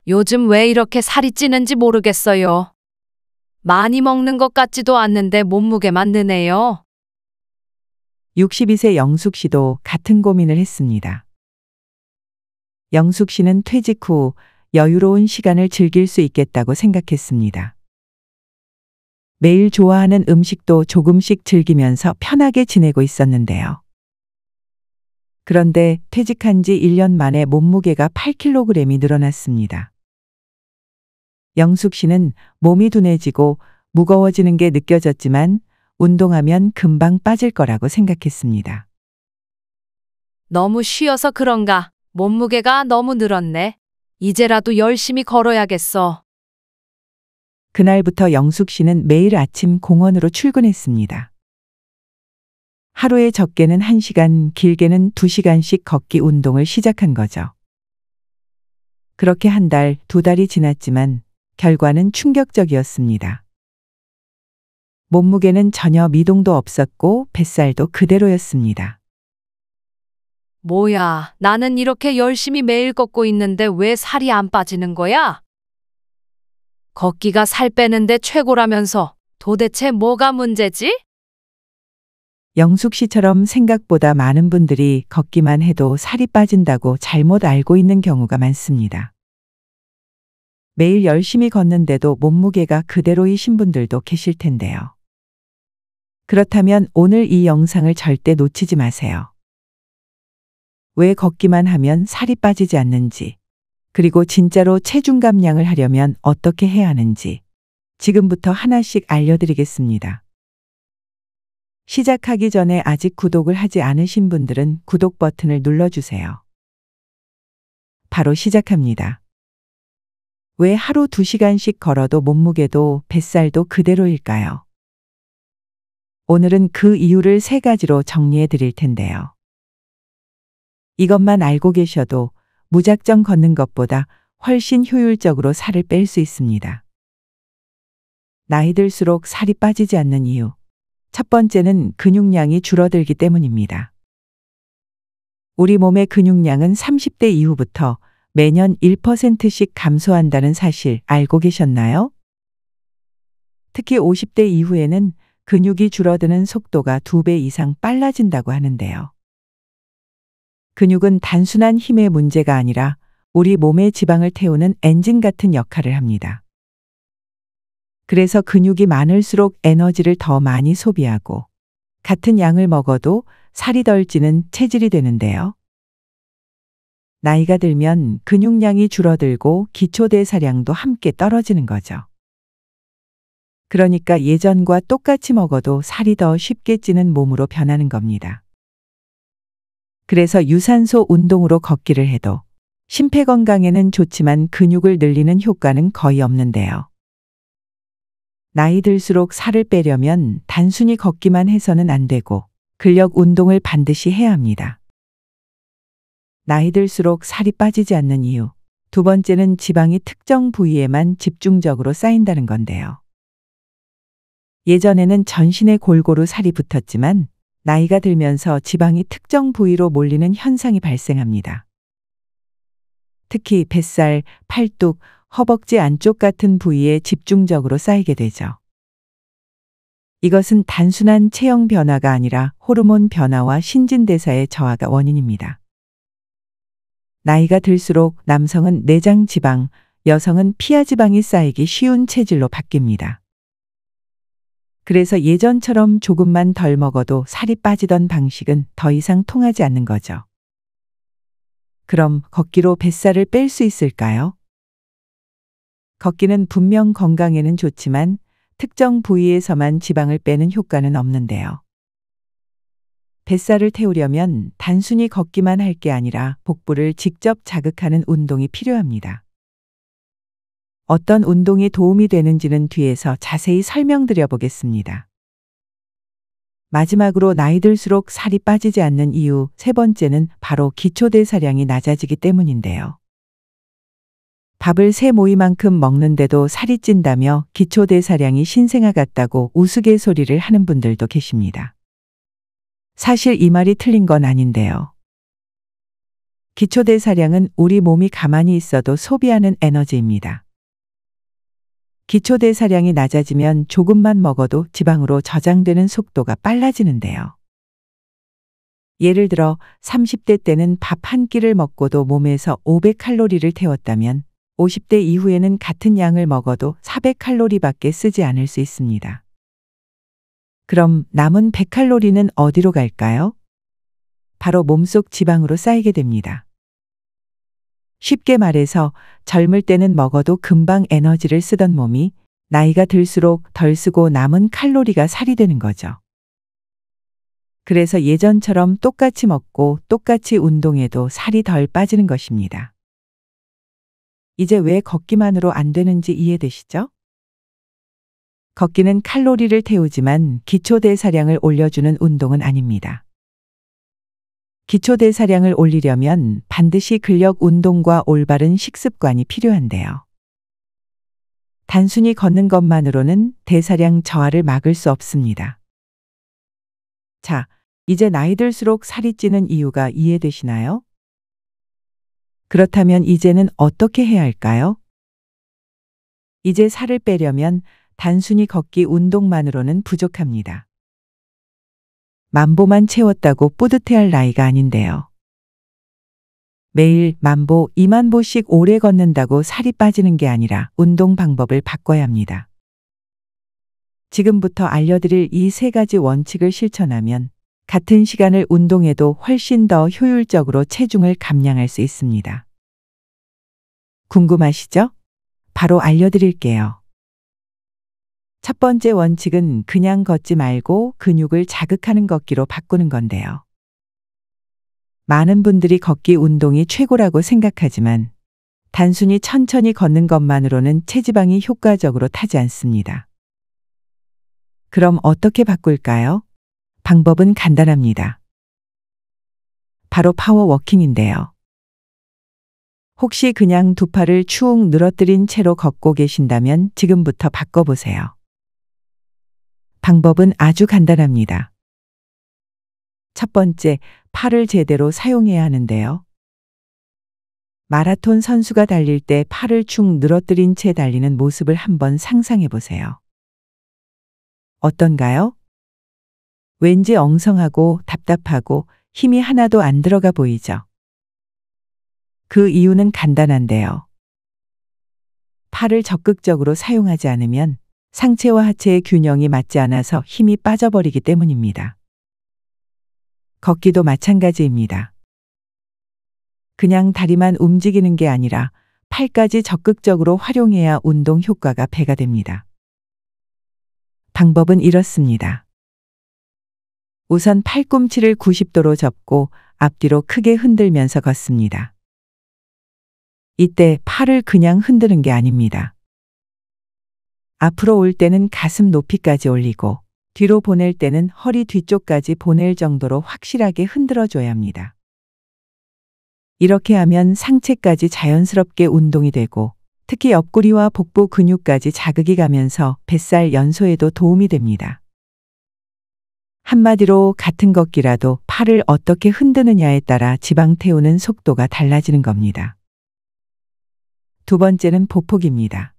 요즘 왜 이렇게 살이 찌는지 모르겠어요. 많이 먹는 것 같지도 않는데 몸무게만 느네요. 62세 영숙 씨도 같은 고민을 했습니다. 영숙 씨는 퇴직 후 여유로운 시간을 즐길 수 있겠다고 생각했습니다. 매일 좋아하는 음식도 조금씩 즐기면서 편하게 지내고 있었는데요. 그런데 퇴직한 지 1년 만에 몸무게가 8kg이 늘어났습니다. 영숙 씨는 몸이 둔해지고 무거워지는 게 느껴졌지만 운동하면 금방 빠질 거라고 생각했습니다. 너무 쉬어서 그런가? 몸무게가 너무 늘었네. 이제라도 열심히 걸어야겠어. 그날부터 영숙 씨는 매일 아침 공원으로 출근했습니다. 하루에 적게는 1시간, 길게는 2시간씩 걷기 운동을 시작한 거죠. 그렇게 한 달, 2달이 지났지만 결과는 충격적이었습니다. 몸무게는 전혀 미동도 없었고 뱃살도 그대로였습니다. 뭐야, 나는 이렇게 열심히 매일 걷고 있는데 왜 살이 안 빠지는 거야? 걷기가 살 빼는데 최고라면서 도대체 뭐가 문제지? 영숙 씨처럼 생각보다 많은 분들이 걷기만 해도 살이 빠진다고 잘못 알고 있는 경우가 많습니다. 매일 열심히 걷는데도 몸무게가 그대로이신 분들도 계실 텐데요. 그렇다면 오늘 이 영상을 절대 놓치지 마세요. 왜 걷기만 하면 살이 빠지지 않는지, 그리고 진짜로 체중 감량을 하려면 어떻게 해야 하는지 지금부터 하나씩 알려드리겠습니다. 시작하기 전에 아직 구독을 하지 않으신 분들은 구독 버튼을 눌러주세요. 바로 시작합니다. 왜 하루 2시간씩 걸어도 몸무게도 뱃살도 그대로일까요? 오늘은 그 이유를 3가지로 정리해 드릴 텐데요. 이것만 알고 계셔도 무작정 걷는 것보다 훨씬 효율적으로 살을 뺄 수 있습니다. 나이 들수록 살이 빠지지 않는 이유. 첫 번째는 근육량이 줄어들기 때문입니다. 우리 몸의 근육량은 30대 이후부터 매년 1%씩 감소한다는 사실 알고 계셨나요? 특히 50대 이후에는 근육이 줄어드는 속도가 2배 이상 빨라진다고 하는데요. 근육은 단순한 힘의 문제가 아니라 우리 몸의 지방을 태우는 엔진 같은 역할을 합니다. 그래서 근육이 많을수록 에너지를 더 많이 소비하고 같은 양을 먹어도 살이 덜 찌는 체질이 되는데요. 나이가 들면 근육량이 줄어들고 기초대사량도 함께 떨어지는 거죠. 그러니까 예전과 똑같이 먹어도 살이 더 쉽게 찌는 몸으로 변하는 겁니다. 그래서 유산소 운동으로 걷기를 해도 심폐건강에는 좋지만 근육을 늘리는 효과는 거의 없는데요. 나이 들수록 살을 빼려면 단순히 걷기만 해서는 안 되고 근력 운동을 반드시 해야 합니다. 나이 들수록 살이 빠지지 않는 이유. 2번째는 지방이 특정 부위에만 집중적으로 쌓인다는 건데요. 예전에는 전신에 골고루 살이 붙었지만 나이가 들면서 지방이 특정 부위로 몰리는 현상이 발생합니다. 특히 뱃살, 팔뚝, 허벅지 안쪽 같은 부위에 집중적으로 쌓이게 되죠. 이것은 단순한 체형 변화가 아니라 호르몬 변화와 신진대사의 저하가 원인입니다. 나이가 들수록 남성은 내장 지방, 여성은 피하 지방이 쌓이기 쉬운 체질로 바뀝니다. 그래서 예전처럼 조금만 덜 먹어도 살이 빠지던 방식은 더 이상 통하지 않는 거죠. 그럼 걷기로 뱃살을 뺄 수 있을까요? 걷기는 분명 건강에는 좋지만 특정 부위에서만 지방을 빼는 효과는 없는데요. 뱃살을 태우려면 단순히 걷기만 할 게 아니라 복부를 직접 자극하는 운동이 필요합니다. 어떤 운동이 도움이 되는지는 뒤에서 자세히 설명드려 보겠습니다. 마지막으로 나이 들수록 살이 빠지지 않는 이유 3번째는 바로 기초대사량이 낮아지기 때문인데요. 밥을 3모이만큼 먹는데도 살이 찐다며 기초대사량이 신생아 같다고 우스갯소리를 하는 분들도 계십니다. 사실 이 말이 틀린 건 아닌데요. 기초대사량은 우리 몸이 가만히 있어도 소비하는 에너지입니다. 기초대사량이 낮아지면 조금만 먹어도 지방으로 저장되는 속도가 빨라지는데요. 예를 들어 30대 때는 밥 한 끼를 먹고도 몸에서 500칼로리를 태웠다면 50대 이후에는 같은 양을 먹어도 400칼로리밖에 쓰지 않을 수 있습니다. 그럼 남은 100칼로리는 어디로 갈까요? 바로 몸속 지방으로 쌓이게 됩니다. 쉽게 말해서 젊을 때는 먹어도 금방 에너지를 쓰던 몸이 나이가 들수록 덜 쓰고 남은 칼로리가 살이 되는 거죠. 그래서 예전처럼 똑같이 먹고 똑같이 운동해도 살이 덜 빠지는 것입니다. 이제 왜 걷기만으로 안 되는지 이해되시죠? 걷기는 칼로리를 태우지만 기초대사량을 올려주는 운동은 아닙니다. 기초대사량을 올리려면 반드시 근력 운동과 올바른 식습관이 필요한데요. 단순히 걷는 것만으로는 대사량 저하를 막을 수 없습니다. 자, 이제 나이 들수록 살이 찌는 이유가 이해되시나요? 그렇다면 이제는 어떻게 해야 할까요? 이제 살을 빼려면 단순히 걷기 운동만으로는 부족합니다. 만보만 채웠다고 뿌듯해할 나이가 아닌데요. 매일 만보, 2만보씩 오래 걷는다고 살이 빠지는 게 아니라 운동 방법을 바꿔야 합니다. 지금부터 알려드릴 이 세 가지 원칙을 실천하면 같은 시간을 운동해도 훨씬 더 효율적으로 체중을 감량할 수 있습니다. 궁금하시죠? 바로 알려드릴게요. 첫 번째 원칙은 그냥 걷지 말고 근육을 자극하는 걷기로 바꾸는 건데요. 많은 분들이 걷기 운동이 최고라고 생각하지만 단순히 천천히 걷는 것만으로는 체지방이 효과적으로 타지 않습니다. 그럼 어떻게 바꿀까요? 방법은 간단합니다. 바로 파워워킹인데요. 혹시 그냥 두 팔을 축 늘어뜨린 채로 걷고 계신다면 지금부터 바꿔보세요. 방법은 아주 간단합니다. 첫 번째, 팔을 제대로 사용해야 하는데요. 마라톤 선수가 달릴 때 팔을 축 늘어뜨린 채 달리는 모습을 한번 상상해 보세요. 어떤가요? 왠지 엉성하고 답답하고 힘이 하나도 안 들어가 보이죠? 그 이유는 간단한데요. 팔을 적극적으로 사용하지 않으면 상체와 하체의 균형이 맞지 않아서 힘이 빠져버리기 때문입니다. 걷기도 마찬가지입니다. 그냥 다리만 움직이는 게 아니라 팔까지 적극적으로 활용해야 운동 효과가 배가 됩니다. 방법은 이렇습니다. 우선 팔꿈치를 90도로 접고 앞뒤로 크게 흔들면서 걷습니다. 이때 팔을 그냥 흔드는 게 아닙니다. 앞으로 올 때는 가슴 높이까지 올리고 뒤로 보낼 때는 허리 뒤쪽까지 보낼 정도로 확실하게 흔들어줘야 합니다. 이렇게 하면 상체까지 자연스럽게 운동이 되고 특히 옆구리와 복부 근육까지 자극이 가면서 뱃살 연소에도 도움이 됩니다. 한마디로 같은 걷기라도 팔을 어떻게 흔드느냐에 따라 지방 태우는 속도가 달라지는 겁니다. 두 번째는 보폭입니다.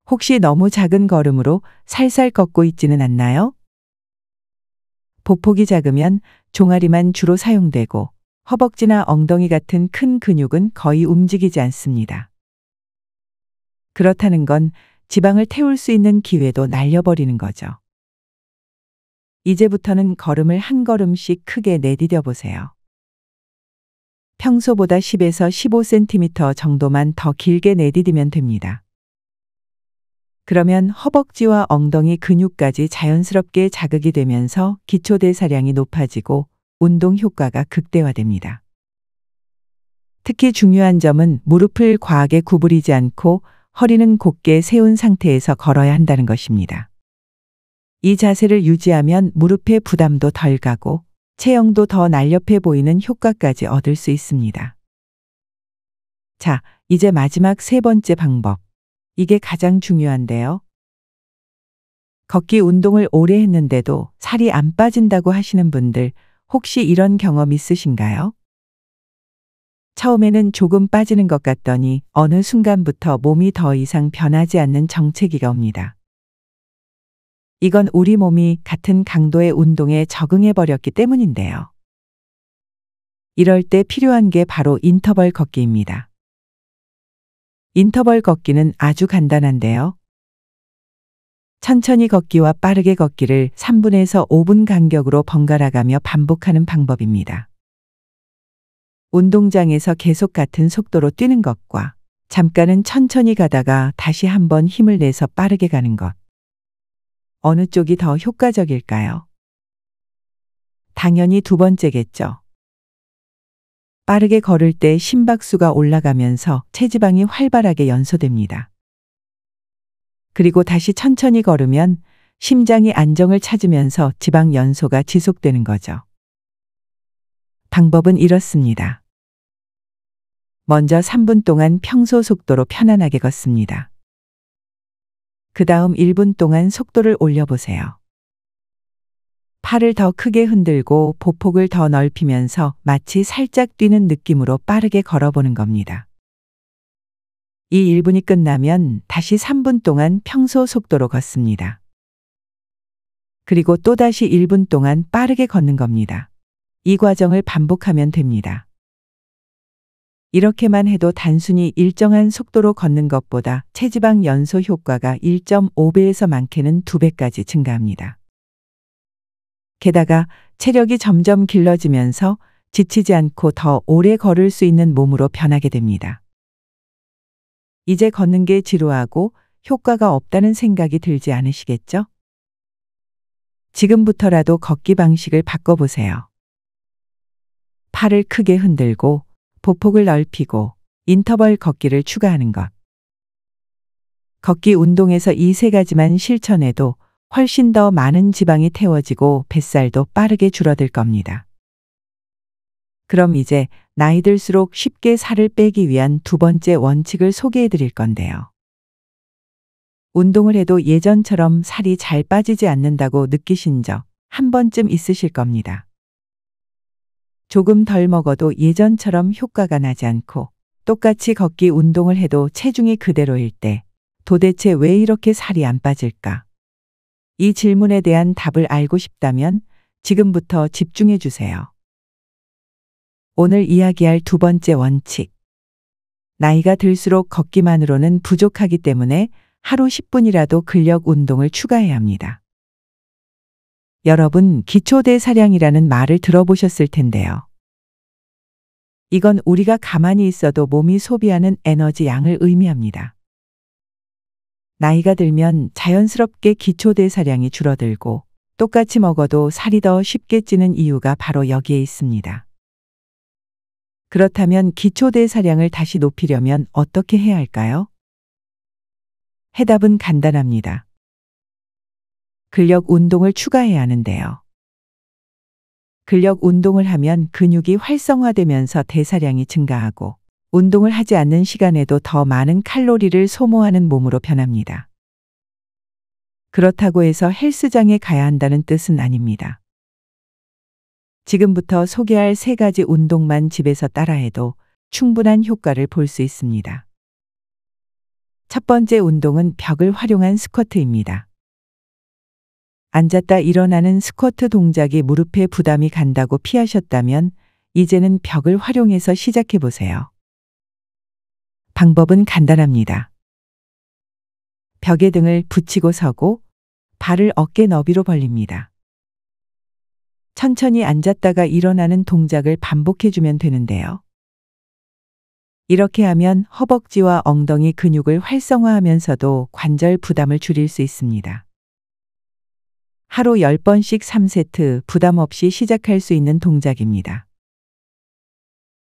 혹시 너무 작은 걸음으로 살살 걷고 있지는 않나요? 보폭이 작으면 종아리만 주로 사용되고 허벅지나 엉덩이 같은 큰 근육은 거의 움직이지 않습니다. 그렇다는 건 지방을 태울 수 있는 기회도 날려버리는 거죠. 이제부터는 걸음을 한 걸음씩 크게 내디뎌 보세요. 평소보다 10에서 15cm 정도만 더 길게 내디디면 됩니다. 그러면 허벅지와 엉덩이 근육까지 자연스럽게 자극이 되면서 기초대사량이 높아지고 운동 효과가 극대화됩니다. 특히 중요한 점은 무릎을 과하게 구부리지 않고 허리는 곧게 세운 상태에서 걸어야 한다는 것입니다. 이 자세를 유지하면 무릎의 부담도 덜 가고 체형도 더 날렵해 보이는 효과까지 얻을 수 있습니다. 자, 이제 마지막 세 번째 방법. 이게 가장 중요한데요. 걷기 운동을 오래 했는데도 살이 안 빠진다고 하시는 분들 혹시 이런 경험 있으신가요? 처음에는 조금 빠지는 것 같더니 어느 순간부터 몸이 더 이상 변하지 않는 정체기가 옵니다. 이건 우리 몸이 같은 강도의 운동에 적응해 버렸기 때문인데요. 이럴 때 필요한 게 바로 인터벌 걷기입니다. 인터벌 걷기는 아주 간단한데요. 천천히 걷기와 빠르게 걷기를 3분에서 5분 간격으로 번갈아 가며 반복하는 방법입니다. 운동장에서 계속 같은 속도로 뛰는 것과 잠깐은 천천히 가다가 다시 한번 힘을 내서 빠르게 가는 것. 어느 쪽이 더 효과적일까요? 당연히 두 번째겠죠. 빠르게 걸을 때 심박수가 올라가면서 체지방이 활발하게 연소됩니다. 그리고 다시 천천히 걸으면 심장이 안정을 찾으면서 지방 연소가 지속되는 거죠. 방법은 이렇습니다. 먼저 3분 동안 평소 속도로 편안하게 걷습니다. 그 다음 1분 동안 속도를 올려보세요. 팔을 더 크게 흔들고 보폭을 더 넓히면서 마치 살짝 뛰는 느낌으로 빠르게 걸어보는 겁니다. 이 1분이 끝나면 다시 3분 동안 평소 속도로 걷습니다. 그리고 또다시 1분 동안 빠르게 걷는 겁니다. 이 과정을 반복하면 됩니다. 이렇게만 해도 단순히 일정한 속도로 걷는 것보다 체지방 연소 효과가 1.5배에서 많게는 2배까지 증가합니다. 게다가 체력이 점점 길러지면서 지치지 않고 더 오래 걸을 수 있는 몸으로 변하게 됩니다. 이제 걷는 게 지루하고 효과가 없다는 생각이 들지 않으시겠죠? 지금부터라도 걷기 방식을 바꿔보세요. 팔을 크게 흔들고 보폭을 넓히고 인터벌 걷기를 추가하는 것. 걷기 운동에서 이 세 가지만 실천해도 훨씬 더 많은 지방이 태워지고 뱃살도 빠르게 줄어들 겁니다. 그럼 이제 나이 들수록 쉽게 살을 빼기 위한 두 번째 원칙을 소개해 드릴 건데요. 운동을 해도 예전처럼 살이 잘 빠지지 않는다고 느끼신 적 한 번쯤 있으실 겁니다. 조금 덜 먹어도 예전처럼 효과가 나지 않고 똑같이 걷기 운동을 해도 체중이 그대로일 때 도대체 왜 이렇게 살이 안 빠질까? 이 질문에 대한 답을 알고 싶다면 지금부터 집중해 주세요. 오늘 이야기할 두 번째 원칙. 나이가 들수록 걷기만으로는 부족하기 때문에 하루 10분이라도 근력 운동을 추가해야 합니다. 여러분, 기초대사량이라는 말을 들어보셨을 텐데요. 이건 우리가 가만히 있어도 몸이 소비하는 에너지 양을 의미합니다. 나이가 들면 자연스럽게 기초대사량이 줄어들고 똑같이 먹어도 살이 더 쉽게 찌는 이유가 바로 여기에 있습니다. 그렇다면 기초대사량을 다시 높이려면 어떻게 해야 할까요? 해답은 간단합니다. 근력 운동을 추가해야 하는데요. 근력 운동을 하면 근육이 활성화되면서 대사량이 증가하고 운동을 하지 않는 시간에도 더 많은 칼로리를 소모하는 몸으로 변합니다. 그렇다고 해서 헬스장에 가야 한다는 뜻은 아닙니다. 지금부터 소개할 세 가지 운동만 집에서 따라해도 충분한 효과를 볼 수 있습니다. 첫 번째 운동은 벽을 활용한 스쿼트입니다. 앉았다 일어나는 스쿼트 동작이 무릎에 부담이 간다고 피하셨다면 이제는 벽을 활용해서 시작해 보세요. 방법은 간단합니다. 벽에 등을 붙이고 서고 발을 어깨 너비로 벌립니다. 천천히 앉았다가 일어나는 동작을 반복해 주면 되는데요. 이렇게 하면 허벅지와 엉덩이 근육을 활성화하면서도 관절 부담을 줄일 수 있습니다. 하루 10번씩 3세트 부담 없이 시작할 수 있는 동작입니다.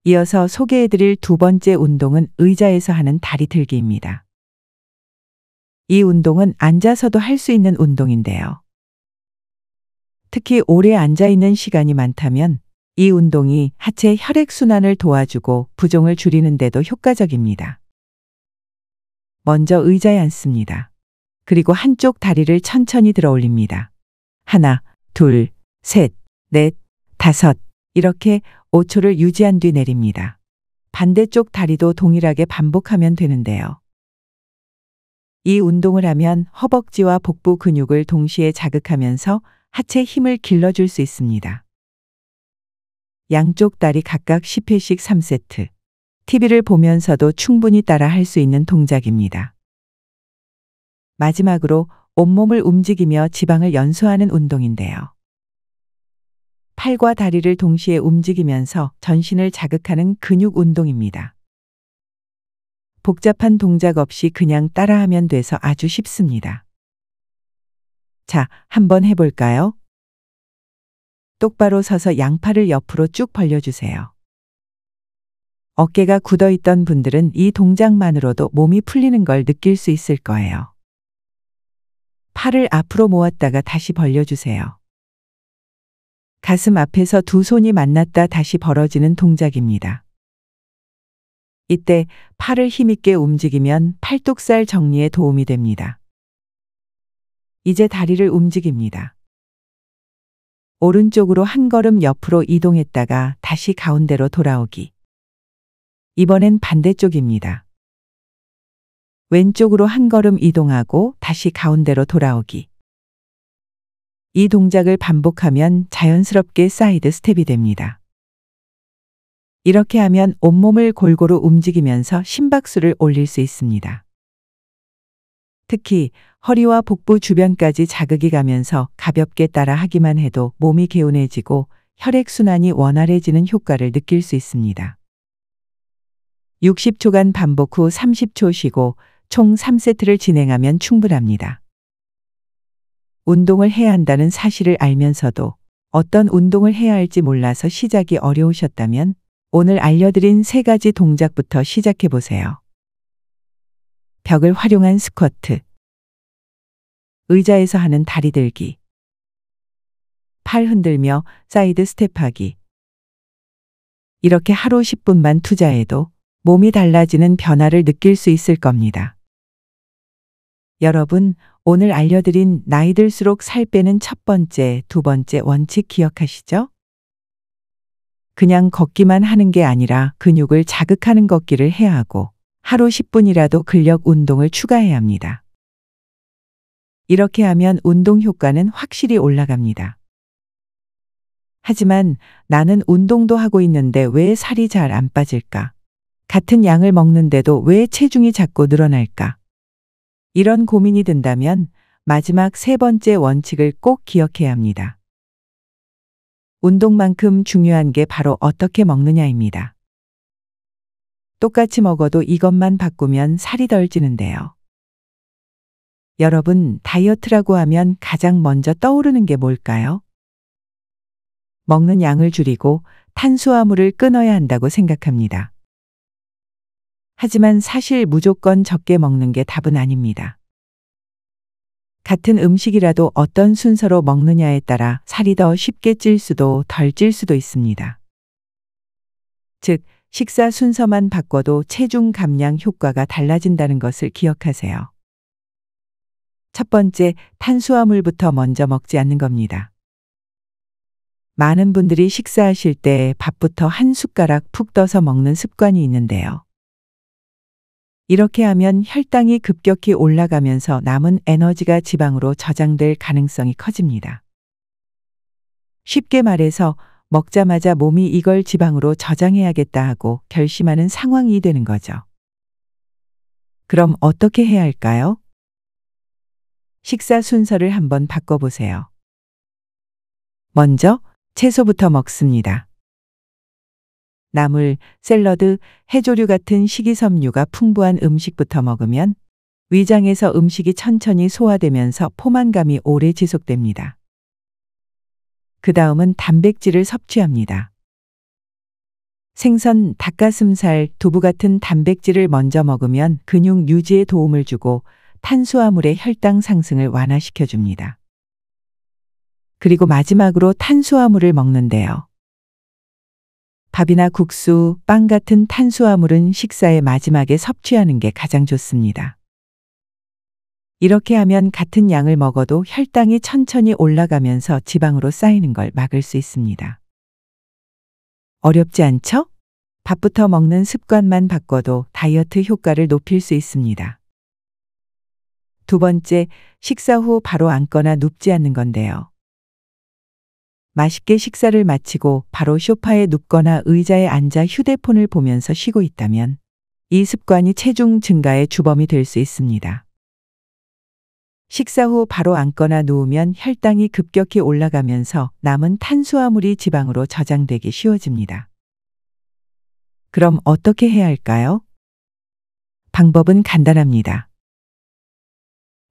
이어서 소개해드릴 두 번째 운동은 의자에서 하는 다리 들기입니다. 이 운동은 앉아서도 할 수 있는 운동인데요. 특히 오래 앉아있는 시간이 많다면 이 운동이 하체 혈액순환을 도와주고 부종을 줄이는 데도 효과적입니다. 먼저 의자에 앉습니다. 그리고 한쪽 다리를 천천히 들어 올립니다. 하나, 둘, 셋, 넷, 다섯 이렇게 5초를 유지한 뒤 내립니다. 반대쪽 다리도 동일하게 반복하면 되는데요. 이 운동을 하면 허벅지와 복부 근육을 동시에 자극하면서 하체 힘을 길러줄 수 있습니다. 양쪽 다리 각각 10회씩 3세트. TV를 보면서도 충분히 따라 할 수 있는 동작입니다. 마지막으로 온몸을 움직이며 지방을 연소하는 운동인데요. 팔과 다리를 동시에 움직이면서 전신을 자극하는 근육 운동입니다. 복잡한 동작 없이 그냥 따라하면 돼서 아주 쉽습니다. 자, 한번 해볼까요? 똑바로 서서 양팔을 옆으로 쭉 벌려주세요. 어깨가 굳어있던 분들은 이 동작만으로도 몸이 풀리는 걸 느낄 수 있을 거예요. 팔을 앞으로 모았다가 다시 벌려주세요. 가슴 앞에서 두 손이 만났다 다시 벌어지는 동작입니다. 이때 팔을 힘있게 움직이면 팔뚝살 정리에 도움이 됩니다. 이제 다리를 움직입니다. 오른쪽으로 한 걸음 옆으로 이동했다가 다시 가운데로 돌아오기. 이번엔 반대쪽입니다. 왼쪽으로 한 걸음 이동하고 다시 가운데로 돌아오기. 이 동작을 반복하면 자연스럽게 사이드 스텝이 됩니다. 이렇게 하면 온몸을 골고루 움직이면서 심박수를 올릴 수 있습니다. 특히 허리와 복부 주변까지 자극이 가면서 가볍게 따라 하기만 해도 몸이 개운해지고 혈액순환이 원활해지는 효과를 느낄 수 있습니다. 60초간 반복 후 30초 쉬고 총 3세트를 진행하면 충분합니다. 운동을 해야 한다는 사실을 알면서도 어떤 운동을 해야 할지 몰라서 시작이 어려우셨다면 오늘 알려드린 3가지 동작부터 시작해 보세요. 벽을 활용한 스쿼트, 의자에서 하는 다리 들기, 팔 흔들며 사이드 스텝하기. 이렇게 하루 10분만 투자해도 몸이 달라지는 변화를 느낄 수 있을 겁니다. 여러분, 오늘 알려드린 나이 들수록 살 빼는 첫 번째, 두 번째 원칙 기억하시죠? 그냥 걷기만 하는 게 아니라 근육을 자극하는 걷기를 해야 하고 하루 10분이라도 근력 운동을 추가해야 합니다. 이렇게 하면 운동 효과는 확실히 올라갑니다. 하지만 나는 운동도 하고 있는데 왜 살이 잘 안 빠질까? 같은 양을 먹는데도 왜 체중이 자꾸 늘어날까? 이런 고민이 든다면 마지막 3번째 원칙을 꼭 기억해야 합니다. 운동만큼 중요한 게 바로 어떻게 먹느냐입니다. 똑같이 먹어도 이것만 바꾸면 살이 덜 찌는데요. 여러분, 다이어트라고 하면 가장 먼저 떠오르는 게 뭘까요? 먹는 양을 줄이고 탄수화물을 끊어야 한다고 생각합니다. 하지만 사실 무조건 적게 먹는 게 답은 아닙니다. 같은 음식이라도 어떤 순서로 먹느냐에 따라 살이 더 쉽게 찔 수도 덜 찔 수도 있습니다. 즉, 식사 순서만 바꿔도 체중 감량 효과가 달라진다는 것을 기억하세요. 첫 번째, 탄수화물부터 먼저 먹지 않는 겁니다. 많은 분들이 식사하실 때 밥부터 한 숟가락 푹 떠서 먹는 습관이 있는데요. 이렇게 하면 혈당이 급격히 올라가면서 남은 에너지가 지방으로 저장될 가능성이 커집니다. 쉽게 말해서 먹자마자 몸이 이걸 지방으로 저장해야겠다 하고 결심하는 상황이 되는 거죠. 그럼 어떻게 해야 할까요? 식사 순서를 한번 바꿔보세요. 먼저 채소부터 먹습니다. 나물, 샐러드, 해조류 같은 식이섬유가 풍부한 음식부터 먹으면 위장에서 음식이 천천히 소화되면서 포만감이 오래 지속됩니다. 그 다음은 단백질을 섭취합니다. 생선, 닭가슴살, 두부 같은 단백질을 먼저 먹으면 근육 유지에 도움을 주고 탄수화물의 혈당 상승을 완화시켜 줍니다. 그리고 마지막으로 탄수화물을 먹는데요. 밥이나 국수, 빵 같은 탄수화물은 식사의 마지막에 섭취하는 게 가장 좋습니다. 이렇게 하면 같은 양을 먹어도 혈당이 천천히 올라가면서 지방으로 쌓이는 걸 막을 수 있습니다. 어렵지 않죠? 밥부터 먹는 습관만 바꿔도 다이어트 효과를 높일 수 있습니다. 두 번째, 식사 후 바로 앉거나 눕지 않는 건데요. 맛있게 식사를 마치고 바로 소파에 눕거나 의자에 앉아 휴대폰을 보면서 쉬고 있다면 이 습관이 체중 증가의 주범이 될 수 있습니다. 식사 후 바로 앉거나 누우면 혈당이 급격히 올라가면서 남은 탄수화물이 지방으로 저장되기 쉬워집니다. 그럼 어떻게 해야 할까요? 방법은 간단합니다.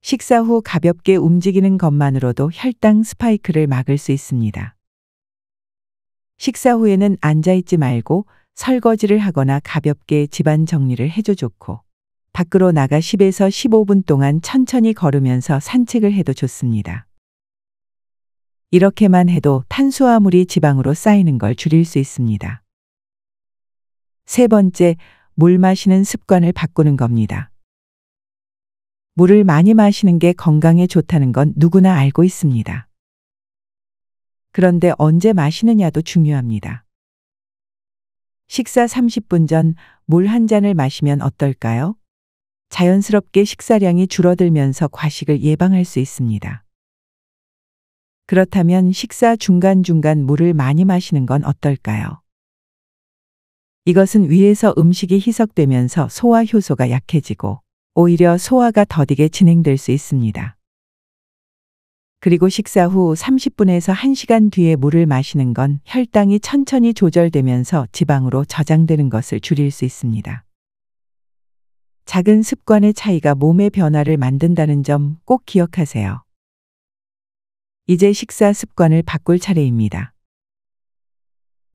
식사 후 가볍게 움직이는 것만으로도 혈당 스파이크를 막을 수 있습니다. 식사 후에는 앉아있지 말고 설거지를 하거나 가볍게 집안 정리를 해도 좋고, 밖으로 나가 10에서 15분 동안 천천히 걸으면서 산책을 해도 좋습니다. 이렇게만 해도 탄수화물이 지방으로 쌓이는 걸 줄일 수 있습니다. 세 번째, 물 마시는 습관을 바꾸는 겁니다. 물을 많이 마시는 게 건강에 좋다는 건 누구나 알고 있습니다. 그런데 언제 마시느냐도 중요합니다. 식사 30분 전 물 한 잔을 마시면 어떨까요? 자연스럽게 식사량이 줄어들면서 과식을 예방할 수 있습니다. 그렇다면 식사 중간중간 물을 많이 마시는 건 어떨까요? 이것은 위에서 음식이 희석되면서 소화 효소가 약해지고 오히려 소화가 더디게 진행될 수 있습니다. 그리고 식사 후 30분에서 1시간 뒤에 물을 마시는 건 혈당이 천천히 조절되면서 지방으로 저장되는 것을 줄일 수 있습니다. 작은 습관의 차이가 몸의 변화를 만든다는 점 꼭 기억하세요. 이제 식사 습관을 바꿀 차례입니다.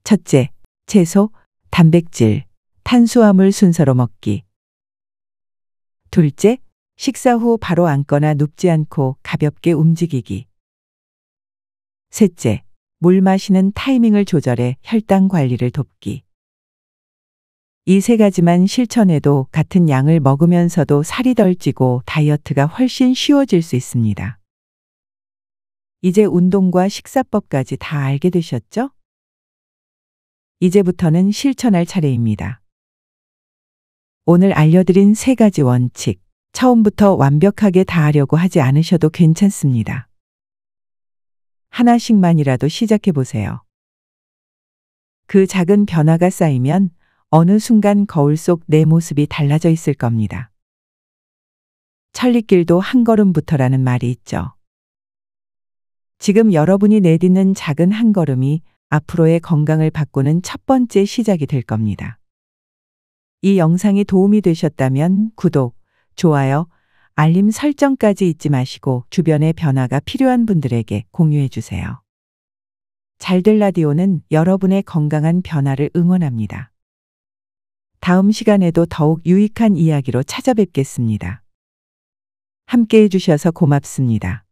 첫째, 채소, 단백질, 탄수화물 순서로 먹기. 둘째, 식사 후 바로 앉거나 눕지 않고 가볍게 움직이기. 셋째, 물 마시는 타이밍을 조절해 혈당 관리를 돕기. 이 세 가지만 실천해도 같은 양을 먹으면서도 살이 덜 찌고 다이어트가 훨씬 쉬워질 수 있습니다. 이제 운동과 식사법까지 다 알게 되셨죠? 이제부터는 실천할 차례입니다. 오늘 알려드린 세 가지 원칙, 처음부터 완벽하게 다 하려고 하지 않으셔도 괜찮습니다. 하나씩만이라도 시작해 보세요. 그 작은 변화가 쌓이면 어느 순간 거울 속 내 모습이 달라져 있을 겁니다. 천리길도 한 걸음부터라는 말이 있죠. 지금 여러분이 내딛는 작은 한 걸음이 앞으로의 건강을 바꾸는 첫 번째 시작이 될 겁니다. 이 영상이 도움이 되셨다면 구독, 좋아요, 알림 설정까지 잊지 마시고 주변의 변화가 필요한 분들에게 공유해 주세요. 잘될 라디오는 여러분의 건강한 변화를 응원합니다. 다음 시간에도 더욱 유익한 이야기로 찾아뵙겠습니다. 함께 해주셔서 고맙습니다.